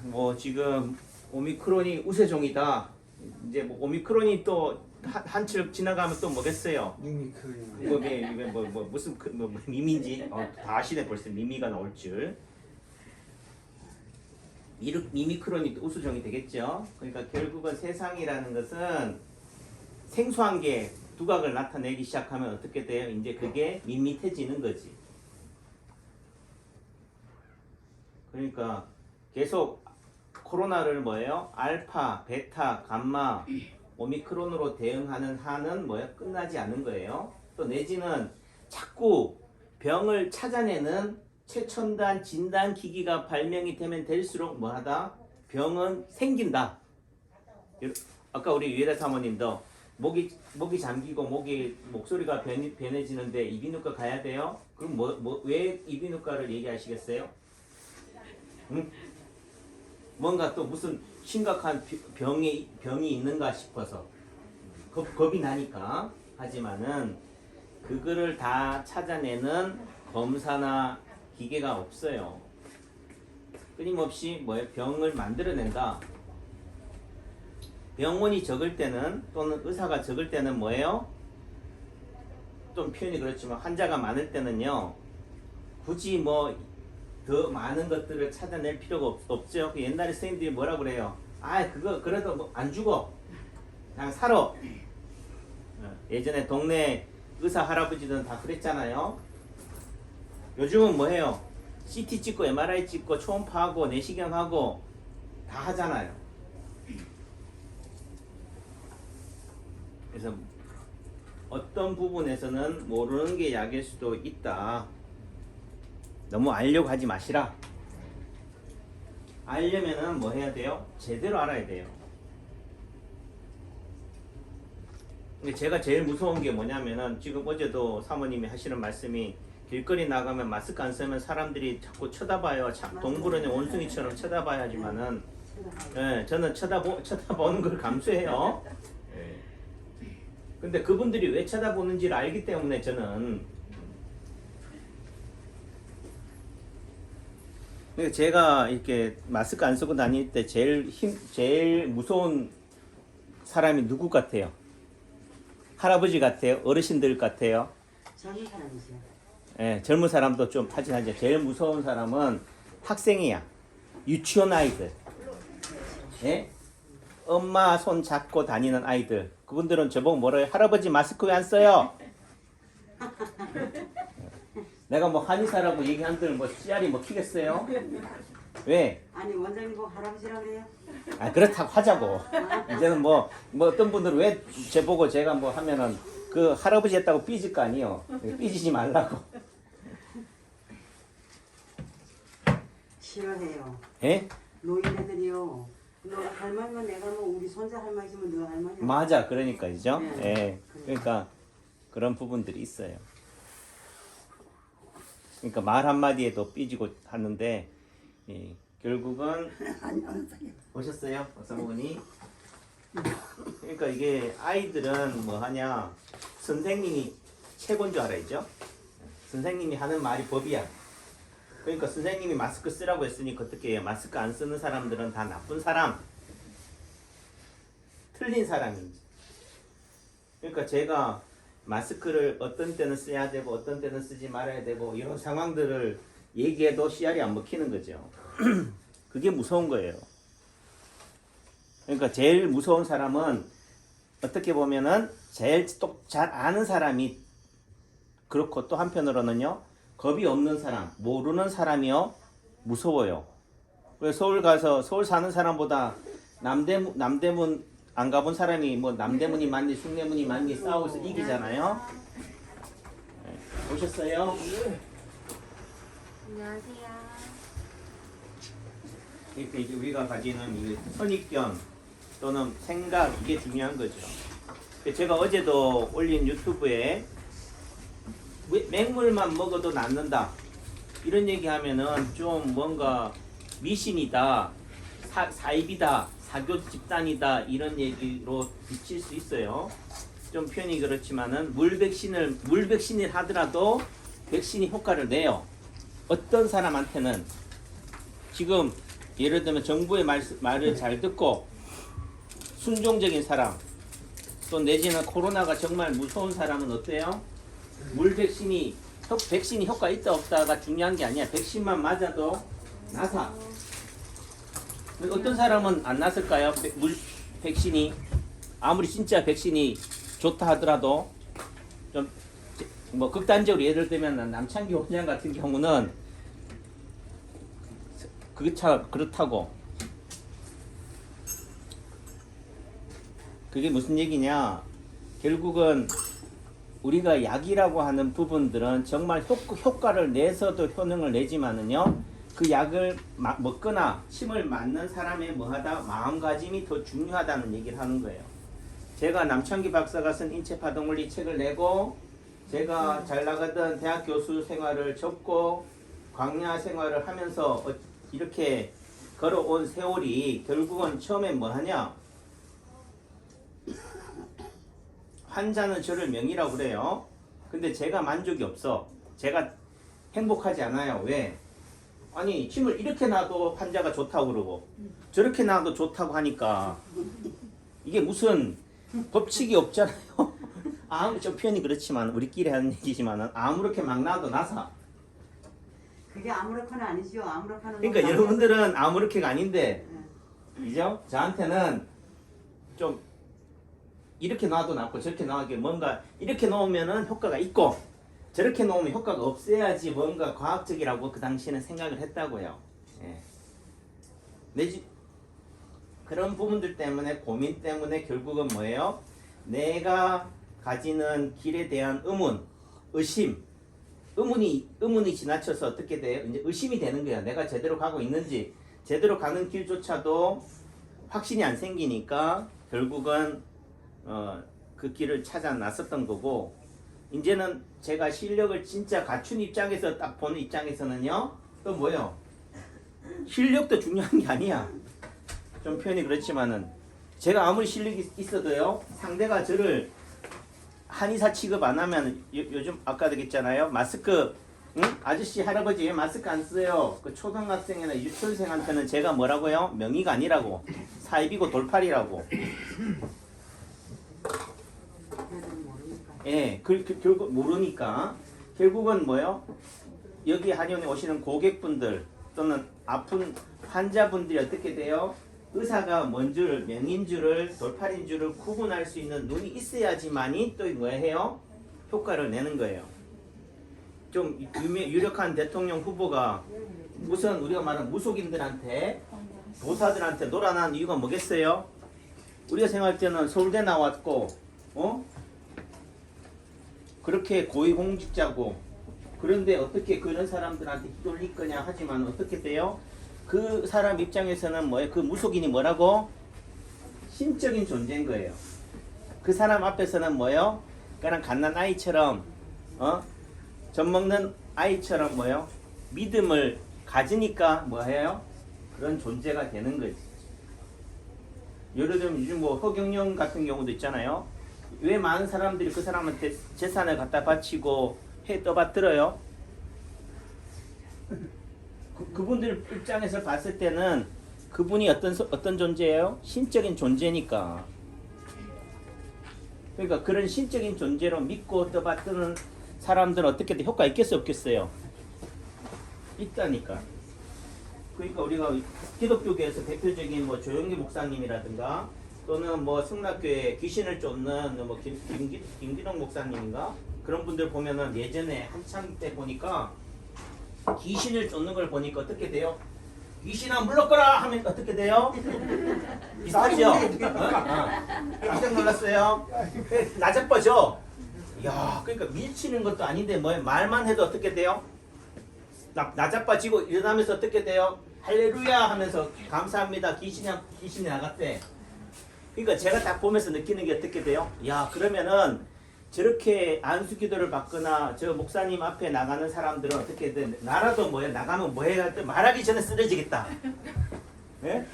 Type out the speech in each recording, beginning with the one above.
뭐 지금 오미크론이 우세종이다. 이제 뭐 오미크론이 또 한철 지나가면 또 뭐겠어요? 뭐 무슨 뭐 미미인지 다 아시네 벌써 미미가 나올 줄. 미미크론이 또 우수종이 되겠죠. 그러니까 결국은 세상이라는 것은 생소한 게 두각을 나타내기 시작하면 어떻게 돼요? 이제 그게 밋밋해지는 거지. 그러니까 계속 코로나를 뭐예요? 알파, 베타, 감마, 오미크론으로 대응하는 한은 뭐예요? 끝나지 않은 거예요. 또 내지는 자꾸 병을 찾아내는 최첨단 진단 기기가 발명이 되면 될수록 뭐하다? 병은 생긴다. 아까 우리 유혜라 사모님도 목이 잠기고 목소리가 변해지는데 이비인후과 가야 돼요? 그럼 왜 이비인후과를 얘기하시겠어요? 응? 뭔가 또 무슨 심각한 병이 있는가 싶어서 겁이 나니까. 하지만은 그거를 다 찾아내는 검사나 기계가 없어요. 끊임없이 병을 만들어낸다. 병원이 적을 때는 또는 의사가 적을 때는 뭐예요? 좀 표현이 그렇지만 환자가 많을 때는요. 굳이 더 많은 것들을 찾아낼 필요가 없죠. 옛날에 선생님들이 뭐라 그래요? 그거 그래도 안 죽어. 그냥 살아. 예전에 동네 의사 할아버지들은 다 그랬잖아요. 요즘은 뭐해요? CT 찍고 MRI 찍고 초음파하고 내시경하고 다 하잖아요. 그래서 어떤 부분에서는 모르는 게 약일 수도 있다. 너무 알려고 하지 마시라. 알려면은 뭐 해야 돼요? 제대로 알아야 돼요. 근데 제가 제일 무서운 게 뭐냐면은 지금 어제도 사모님이 하시는 말씀이 길거리 나가면 마스크 안 쓰면 사람들이 자꾸 쳐다봐요. 동물원의 원숭이처럼 쳐다봐야지만은 저는 쳐다보는 걸 감수해요. 근데 그분들이 왜 쳐다보는지를 알기 때문에 저는 제가 이렇게 마스크 안 쓰고 다닐 때 제일 무서운 사람이 누구 같아요? 할아버지 같아요? 어르신들 같아요? 젊은 사람이죠. 예, 젊은 사람도 좀 하긴 하죠. 제일 무서운 사람은 학생이야. 유치원 아이들. 예? 엄마 손 잡고 다니는 아이들. 그분들은 저보고 뭐래요? 할아버지 마스크 왜 안 써요? 내가 한의사라고 얘기한들 씨알이 먹히겠어요? 왜? 아니 원장님 뭐 할아버지라 그래요? 그렇다고 하자고. 이제는 어떤 분들은 왜 저보고 제가 하면은 그 할아버지 했다고 삐질 거 아니에요. 삐지지 말라고. 싫어해요. 예? 노인네들이요. 너 할머니만 내가 우리 손자 할머니지만 너 할머니. 맞아. 그러니까죠. 네. 예. 그러니까 그런 부분들이 있어요. 그러니까 말 한마디에도 삐지고 하는데 결국은 보셨어요? 어서모니? 그러니까 이게 아이들은 뭐 하냐 선생님이 최고인 줄 알아야죠. 선생님이 하는 말이 법이야. 그러니까 선생님이 마스크 쓰라고 했으니까 어떻게 해요? 마스크 안 쓰는 사람들은 다 나쁜 사람, 틀린 사람인지. 그러니까 제가 마스크를 어떤 때는 써야 되고 어떤 때는 쓰지 말아야 되고 이런 상황들을 얘기해도 씨알이 안 먹히는 거죠. 그게 무서운 거예요. 그러니까 제일 무서운 사람은 어떻게 보면은 제일 잘 아는 사람이 그렇고 또 한편으로는요 겁이 없는 사람, 모르는 사람이요 무서워요. 그래서 서울 가서 서울 사는 사람보다 남대문 안 가본 사람이 남대문이 맞니 숭례문이 맞니 싸우고서 이기잖아요. 오셨어요? 안녕하세요. 이제 우리가 가지는 이 선입견 또는 생각 이게 중요한 거죠. 제가 어제도 올린 유튜브에 맹물만 먹어도 낫는다 이런 얘기하면은 좀 뭔가 미신이다, 사입이다, 사교 집단이다 이런 얘기로 비칠 수 있어요. 좀 표현이 그렇지만은 물백신을 하더라도 백신이 효과를 내요. 어떤 사람한테는 지금 예를 들면 정부의 말을 잘 듣고 순종적인 사람, 또 내지는 코로나가 정말 무서운 사람은 어때요? 물 백신이 효과 있다 없다가 중요한 게 아니야. 백신만 맞아도 나사. 어떤 사람은 안 났을까요? 물 백신이 아무리 진짜 백신이 좋다 하더라도 좀 뭐 극단적으로 예를 들면 남창기 원장 같은 경우는 그렇다고. 그게 무슨 얘기냐? 결국은 우리가 약이라고 하는 부분들은 정말 효과를 내서도 효능을 내지만은요, 그 약을 먹거나 침을 맞는 사람의 뭐하다 마음가짐이 더 중요하다는 얘기를 하는 거예요. 제가 남창기 박사가 쓴 인체파동원리 책을 내고, 제가 잘 나가던 대학 교수 생활을 접고 광야 생활을 하면서 이렇게 걸어온 세월이 결국은 처음엔 뭐하냐? 환자는 저를 명의라고 그래요. 근데 제가 만족이 없어. 제가 행복하지 않아요. 왜? 아니 침을 이렇게 놔도 환자가 좋다고 그러고 저렇게 놔도 좋다고 하니까 이게 무슨 법칙이 없잖아요. 좀 표현이 그렇지만 우리끼리 하는 얘기지만 아무렇게 막 놔도 나사. 그게 아무렇거나 아니죠. 아무렇거나. 그러니까 여러분들은 아무렇게가 아닌데, 그죠? 저한테는 좀 이렇게 놔도 낫고 저렇게 놔도 뭔가 이렇게 놓으면은 효과가 있고 저렇게 놓으면 효과가 없어야지 뭔가 과학적이라고 그 당시에는 생각을 했다고요. 예. 내지 그런 부분들 때문에 고민 때문에 결국은 뭐예요? 내가 가지는 길에 대한 의심, 의문이 지나쳐서 어떻게 돼요? 이제 의심이 되는 거야. 내가 제대로 가고 있는지, 제대로 가는 길조차도 확신이 안 생기니까 결국은 그 길을 찾아 나섰던 거고, 이제는 제가 실력을 진짜 갖춘 입장에서 딱 보는 입장에서는요, 또 뭐예요? 실력도 중요한 게 아니야. 좀 표현이 그렇지만은 제가 아무리 실력이 있어도요, 상대가 저를 한의사 취급 안 하면 요즘 아까 얘기했잖아요. 마스크, 응? 아저씨 할아버지 왜 마스크 안 써요? 그 초등학생이나 유치원생한테는 제가 뭐라고요? 명의가 아니라고, 사입이고 돌팔이라고. 예, 결국 모르니까 결국은 뭐요? 여기 한의원에 오시는 고객분들 또는 아픈 환자분들이 어떻게 돼요? 의사가 뭔 줄, 명인 줄을, 돌팔인 줄을 구분할 수 있는 눈이 있어야지만이 또 뭐해요? 효과를 내는 거예요. 좀 유력한 대통령 후보가 우선 우리가 말하는 무속인들한테, 도사들한테 놀아난 이유가 뭐겠어요? 우리가 생각할 때는 서울대 나왔고, 그렇게 고위공직자고, 그런데 어떻게 그런 사람들한테 휘둘릴 거냐 하지만 어떻게 돼요? 그 사람 입장에서는 뭐예요? 그 무속인이 뭐라고? 신적인 존재인 거예요. 그 사람 앞에서는 뭐예요? 그냥 갓난 아이처럼, 젖 먹는 아이처럼 뭐예요? 믿음을 가지니까 뭐예요? 그런 존재가 되는 거지. 예를 들면 요즘 뭐 허경영 같은 경우도 있잖아요. 왜 많은 사람들이 그 사람한테 재산을 갖다 바치고 떠받들어요? 그분들 입장에서 봤을 때는 그분이 어떤 존재예요? 신적인 존재니까. 그러니까 그런 신적인 존재로 믿고 떠받드는 사람들은 어떻게 효과 있겠어요, 없겠어요? 있다니까. 그러니까 우리가 기독교계에서 대표적인 뭐 조영기 목사님이라든가 또는 뭐 성락교회 귀신을 쫓는 뭐 김기동 목사님인가 그런 분들 보면은 예전에 한창 때 보니까 귀신을 쫓는 걸 보니까 어떻게 돼요? 귀신아 물러거라 하면 어떻게 돼요? 비슷하죠? 깜짝 놀랐어요. 나자빠져. 야, 그러니까 밀치는 것도 아닌데 뭐 말만 해도 어떻게 돼요? 나자빠지고 일어나면서 어떻게 돼요? 할렐루야 하면서 감사합니다. 귀신이 나갔대. 그러니까 제가 딱 보면서 느끼는 게 어떻게 돼요? 야, 그러면은 저렇게 안수기도를 받거나 저 목사님 앞에 나가는 사람들은 어떻게 돼? 나라도 뭐야? 나가면 뭐 해야 돼? 말하기 전에 쓰러지겠다. 예?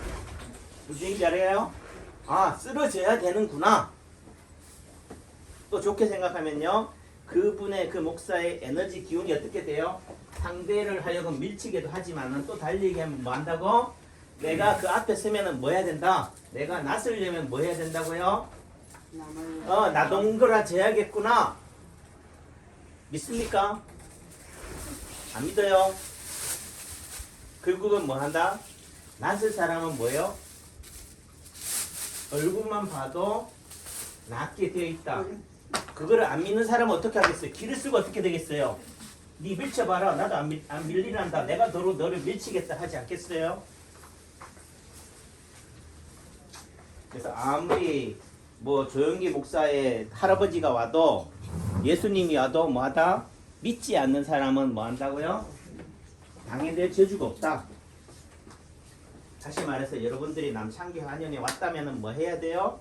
무슨 얘기인지 알아요? 아, 쓰러져야 되는구나. 또 좋게 생각하면요. 그분의 그 목사의 에너지 기운이 어떻게 돼요? 상대를 하여금 밀치게도 하지만은 또 달리 얘기하면 뭐 한다고? 내가 그 앞에 서면은 뭐 해야 된다? 내가 낯설려면 뭐 해야 된다고요? 남을 나동거라 져야겠구나. 믿습니까? 안 믿어요? 결국은 뭐 한다? 낯설 사람은 뭐예요? 얼굴만 봐도 낫게 되어 있다. 그거를 안 믿는 사람은 어떻게 하겠어요? 길을 쓰고 어떻게 되겠어요? 네 밀쳐봐라. 나도 안 밀리란다. 내가 너를 밀치겠다 하지 않겠어요? 그래서 아무리 뭐 조영기 목사의 할아버지가 와도 예수님이 와도 뭐하다? 믿지 않는 사람은 뭐 한다고요? 당해낼 저주가 없다. 다시 말해서 여러분들이 남창기 환영에 왔다면 뭐 해야 돼요?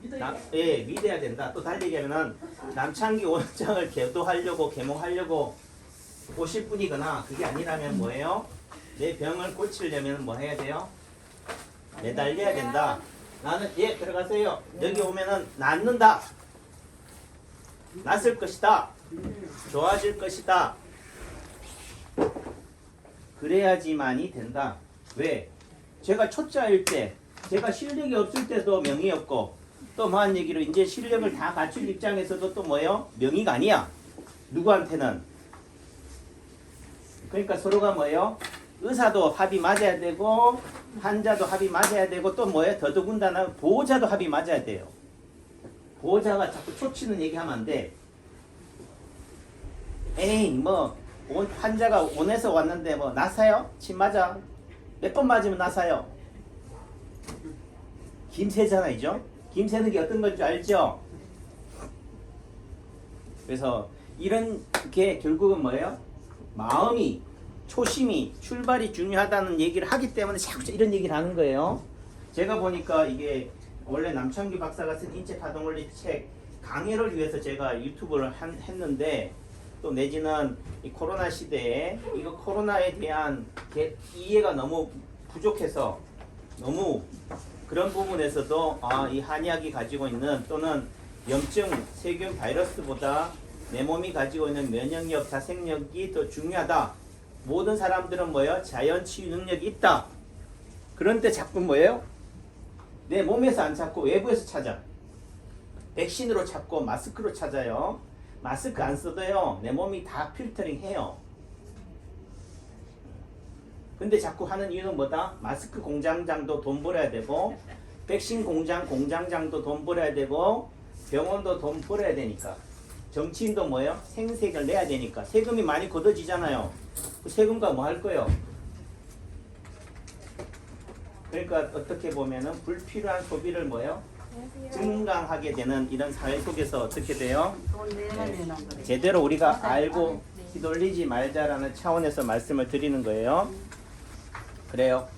믿어야 된다. 또 달리 얘기하면은 남창기 원장을 계도하려고 계몽하려고 오실 분이거나 그게 아니라면 뭐예요? 내 병을 고치려면 뭐 해야 돼요? 매달려야 된다. 나는 들어가세요. 여기 오면은 낫는다. 낫을 것이다. 좋아질 것이다. 그래야지만이 된다. 왜? 제가 초짜일 때, 제가 실력이 없을 때도 명이 없고 또 뭐한 얘기로 이제 실력을 다 갖출 입장에서도 또 뭐예요? 명의가 아니야. 누구한테는? 그러니까 서로가 뭐예요? 의사도 합이 맞아야 되고 환자도 합이 맞아야 되고 또 뭐예요? 더더군다나 보호자도 합이 맞아야 돼요. 보호자가 자꾸 초치는 얘기하면 안 돼. 에이 뭐 환자가 원해서 왔는데 뭐 나사요? 침 맞아? 몇 번 맞으면 나사요? 김새잖아 이죠? 김새는 게 어떤 건지 알죠? 그래서 이런 게 결국은 뭐예요? 마음이 초심이 출발이 중요하다는 얘기를 하기 때문에 자꾸 이런 얘기를 하는 거예요. 제가 보니까 이게 원래 남창규 박사가 쓴 인체 파동원리 책 강의를 위해서 제가 유튜브를 했는데 또 내지는 이 코로나 시대에 이거 코로나에 대한 이해가 너무 부족해서 너무 그런 부분에서도 이 한의학이 가지고 있는 또는 염증, 세균, 바이러스보다 내 몸이 가지고 있는 면역력, 자생력이 더 중요하다. 모든 사람들은 뭐예요? 자연 치유 능력이 있다. 그런데 자꾸 뭐예요? 내 몸에서 안 찾고 외부에서 찾아. 백신으로 찾고 마스크로 찾아요. 마스크 안 써도요. 내 몸이 다 필터링 해요. 근데 자꾸 하는 이유는 뭐다? 마스크 공장장도 돈 벌어야 되고 백신 공장장도 돈 벌어야 되고 병원도 돈 벌어야 되니까 정치인도 뭐예요? 생색을 내야 되니까 세금이 많이 걷어지잖아요. 그 세금과 뭐 할 거예요? 그러니까 어떻게 보면은 불필요한 소비를 뭐예요? 증강하게 되는 이런 사회 속에서 어떻게 돼요? 돈 내야 되나 그래. 제대로 우리가 알고 휘둘리지 말자라는 차원에서 말씀을 드리는 거예요. 그래요.